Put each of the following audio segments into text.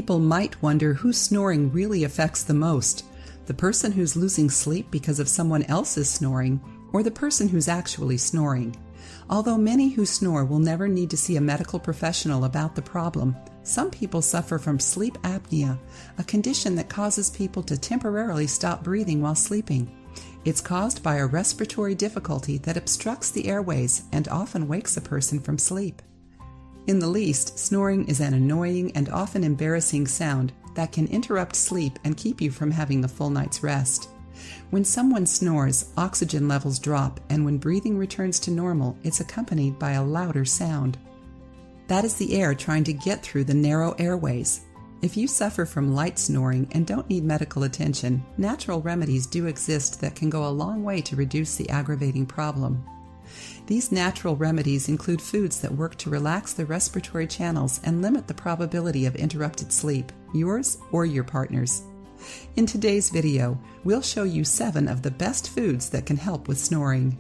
people might wonder who snoring really affects the most, the person who's losing sleep because of someone else's snoring, or the person who's actually snoring. Although many who snore will never need to see a medical professional about the problem, some people suffer from sleep apnea, a condition that causes people to temporarily stop breathing while sleeping. It's caused by a respiratory difficulty that obstructs the airways and often wakes a person from sleep. In the least, snoring is an annoying and often embarrassing sound that can interrupt sleep and keep you from having a full night's rest. When someone snores, oxygen levels drop, and when breathing returns to normal, it's accompanied by a louder sound. That is the air trying to get through the narrow airways. If you suffer from light snoring and don't need medical attention, natural remedies do exist that can go a long way to reduce the aggravating problem. These natural remedies include foods that work to relax the respiratory channels and limit the probability of interrupted sleep, yours or your partner's. In today's video, we'll show you 7 of the best foods that can help with snoring.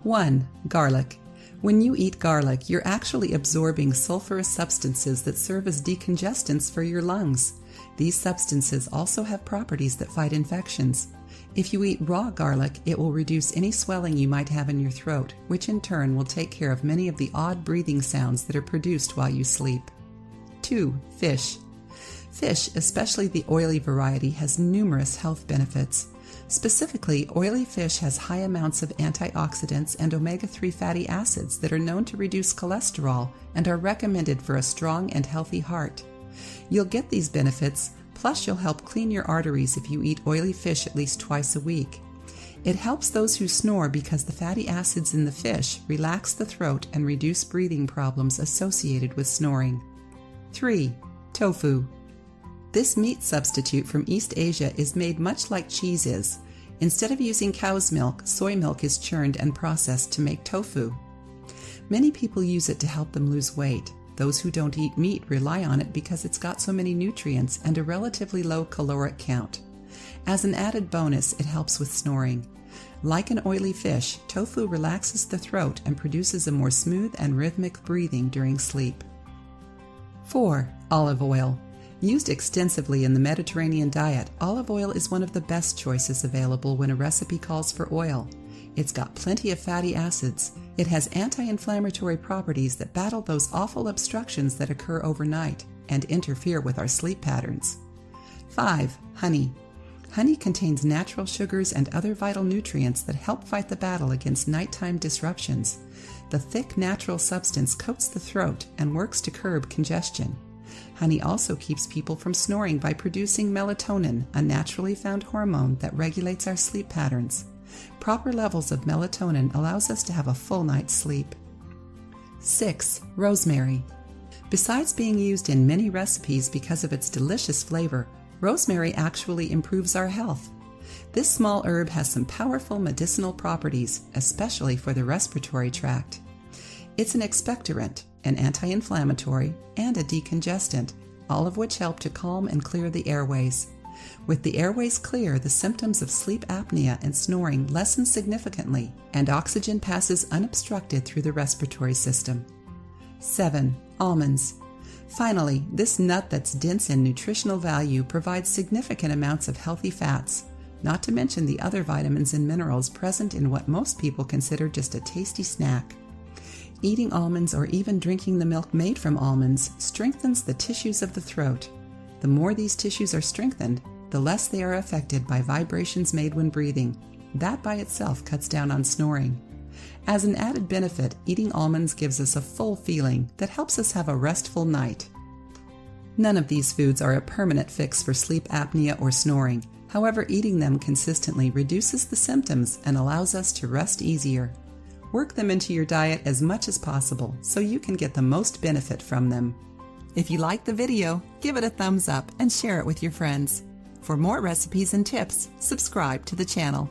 1. Garlic. When you eat garlic, you're actually absorbing sulfurous substances that serve as decongestants for your lungs. These substances also have properties that fight infections. If you eat raw garlic, it will reduce any swelling you might have in your throat, which in turn will take care of many of the odd breathing sounds that are produced while you sleep. 2. Fish. Fish, especially the oily variety, has numerous health benefits. Specifically, oily fish has high amounts of antioxidants and omega-3 fatty acids that are known to reduce cholesterol and are recommended for a strong and healthy heart. You'll get these benefits, plus you'll help clean your arteries if you eat oily fish at least twice a week. It helps those who snore because the fatty acids in the fish relax the throat and reduce breathing problems associated with snoring. 3. Tofu. This meat substitute from East Asia is made much like cheese is. Instead of using cow's milk, soy milk is churned and processed to make tofu. Many people use it to help them lose weight. Those who don't eat meat rely on it because it's got so many nutrients and a relatively low caloric count. As an added bonus, it helps with snoring. Like an oily fish, tofu relaxes the throat and produces a more smooth and rhythmic breathing during sleep. 4. Olive oil. Used extensively in the Mediterranean diet, olive oil is one of the best choices available when a recipe calls for oil. It's got plenty of fatty acids. It has anti-inflammatory properties that battle those awful obstructions that occur overnight and interfere with our sleep patterns. 5. Honey. Honey contains natural sugars and other vital nutrients that help fight the battle against nighttime disruptions. The thick natural substance coats the throat and works to curb congestion. Honey also keeps people from snoring by producing melatonin, a naturally found hormone that regulates our sleep patterns. Proper levels of melatonin allows us to have a full night's sleep. 6. Rosemary. Besides being used in many recipes because of its delicious flavor, rosemary actually improves our health. This small herb has some powerful medicinal properties, especially for the respiratory tract. It's an expectorant, an anti-inflammatory, and a decongestant, all of which help to calm and clear the airways. With the airways clear, the symptoms of sleep apnea and snoring lessen significantly, and oxygen passes unobstructed through the respiratory system. 7. Almonds. Finally, this nut that's dense in nutritional value provides significant amounts of healthy fats, not to mention the other vitamins and minerals present in what most people consider just a tasty snack. Eating almonds or even drinking the milk made from almonds strengthens the tissues of the throat. The more these tissues are strengthened, the less they are affected by vibrations made when breathing. That by itself cuts down on snoring. As an added benefit, eating almonds gives us a full feeling that helps us have a restful night. None of these foods are a permanent fix for sleep apnea or snoring. However, eating them consistently reduces the symptoms and allows us to rest easier. Work them into your diet as much as possible so you can get the most benefit from them. If you liked the video, give it a thumbs up and share it with your friends. For more recipes and tips, subscribe to the channel.